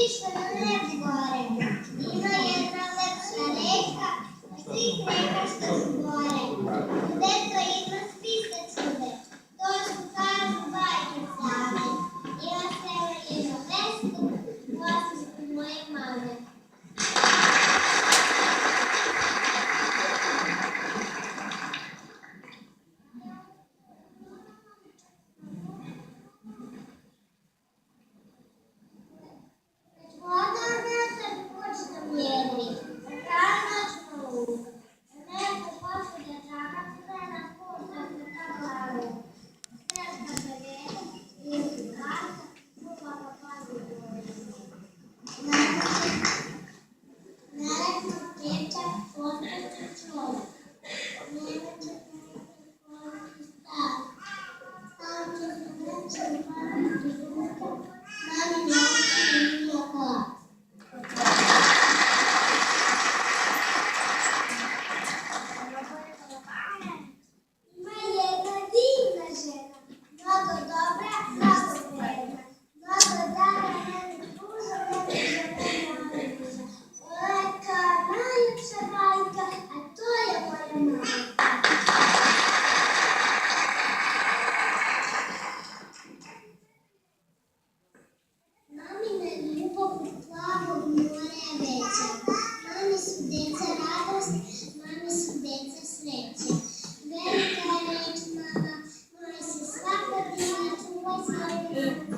вийшли на небо горе. Ima jedna lepša reka, od svih reka što su gore. Deca ima spisa čude, to što kažu bajke slave. Ima selo jedno mesto, u vlasništvu moje mame. Mami su deca radost, mami su deca sreće. Velika je reč mama, mora se svakodnevno čuvaj svoju